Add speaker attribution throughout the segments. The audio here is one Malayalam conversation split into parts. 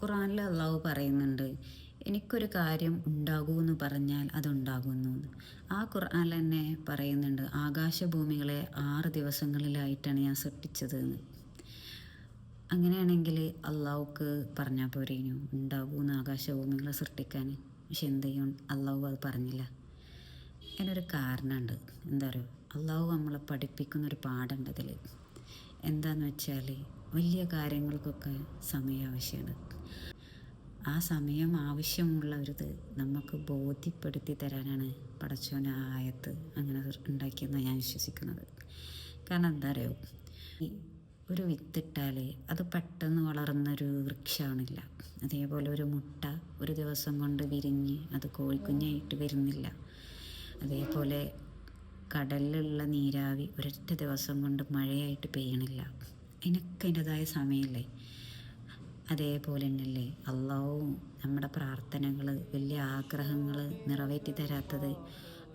Speaker 1: ഖുറാനിൽ അള്ളാഹു പറയുന്നുണ്ട്, എനിക്കൊരു കാര്യം ഉണ്ടാകുമെന്ന് പറഞ്ഞാൽ അതുണ്ടാകുന്നു. ആ ഖുർആനിൽ തന്നെ പറയുന്നുണ്ട്, ആകാശഭൂമികളെ 6 ദിവസങ്ങളിലായിട്ടാണ് ഞാൻ സൃഷ്ടിച്ചതെന്ന്. അങ്ങനെയാണെങ്കിൽ അള്ളാഹുക്ക് പറഞ്ഞാൽ പോരേനു ഉണ്ടാകുമെന്ന് ആകാശഭൂമികളെ സൃഷ്ടിക്കാൻ. പക്ഷെ എന്ത് ചെയ്യും, അള്ളാഹു അത് പറഞ്ഞില്ല. അതിനൊരു കാരണമുണ്ട്. എന്താ പറയുക, അള്ളാഹു നമ്മളെ പഠിപ്പിക്കുന്നൊരു പാഠമുണ്ട് അതിൽ. എന്താണെന്ന് വെച്ചാൽ, വലിയ കാര്യങ്ങൾക്കൊക്കെ സമയം ആവശ്യമാണ്. ആ സമയം ആവശ്യമുള്ളവരത് നമുക്ക് ബോധ്യപ്പെടുത്തി തരാനാണ് പടച്ചോൻ ആ ആയത്ത് അങ്ങനെ ഉണ്ടാക്കിയെന്നാണ് ഞാൻ വിശ്വസിക്കുന്നത്. കാരണം എന്താ അറിയോ, ഈ ഒരു വിത്തിട്ടാൽ അത് പെട്ടെന്ന് വളർന്നൊരു വൃക്ഷമാണില്ല. അതേപോലെ ഒരു മുട്ട ഒരു ദിവസം കൊണ്ട് വിരിഞ്ഞ് അത് കോഴിക്കുഞ്ഞായിട്ട് വരുന്നില്ല. അതേപോലെ കടലിലുള്ള നീരാവി ഒരൊറ്റ ദിവസം കൊണ്ട് മഴയായിട്ട് പെയ്യണില്ല. അതിനൊക്കെ അതിൻ്റെതായ സമയമല്ലേ. അതേപോലെ തന്നെയല്ലേ അള്ളാഹു നമ്മുടെ പ്രാർത്ഥനകൾ, വലിയ ആഗ്രഹങ്ങൾ നിറവേറ്റി തരാത്തത്.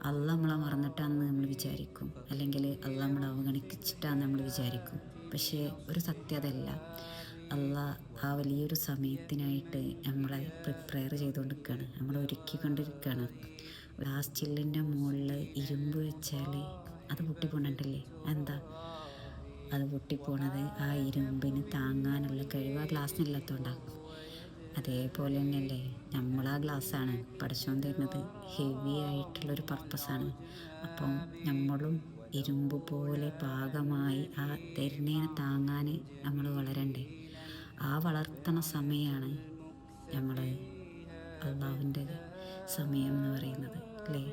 Speaker 1: അള്ളാഹ് നമ്മളെ മറന്നിട്ടാണെന്ന് നമ്മൾ വിചാരിക്കും, അല്ലെങ്കിൽ അള്ളാഹ് നമ്മളെ അവഗണിച്ചിട്ടാണെന്ന് നമ്മൾ വിചാരിക്കും. പക്ഷേ ഒരു സത്യതല്ല. അള്ളാഹ് ആ വലിയൊരു സമയത്തിനായിട്ട് നമ്മളെ പ്രിപ്പയർ ചെയ്തുകൊണ്ടിരിക്കുകയാണ്, നമ്മളെ ഒരുക്കിക്കൊണ്ടിരിക്കുകയാണ്. ഗ്ലാസ് ചില്ലിൻ്റെ മുകളിൽ ഇരുമ്പ് വെച്ചാൽ അത് പൊട്ടിപ്പോണിട്ടില്ലേ? എന്താ അത് പൊട്ടിപ്പോണത്? ആ ഇരുമ്പിന് താങ്ങാനുള്ള കഴിവ് ആ ഗ്ലാസ്സിനില്ലാത്തതുകൊണ്ടാണ്. അതേപോലെ തന്നെയല്ലേ നമ്മൾ ആ ഗ്ലാസ്സാണ് പടച്ചോൻ തരുന്നത്, ഹെവി ആയിട്ടുള്ളൊരു പർപ്പസാണ്. അപ്പം നമ്മളും ഇരുമ്പ് പോലെ പാകമായി ആ തരുന്നതിനെ താങ്ങാൻ നമ്മൾ വളരണ്ടേ. ആ വളർത്തണ സമയമാണ് നമ്മൾ അള്ളാഹുവിൻ്റെ സമയം എന്ന് പറയുന്നത്, അല്ലേ?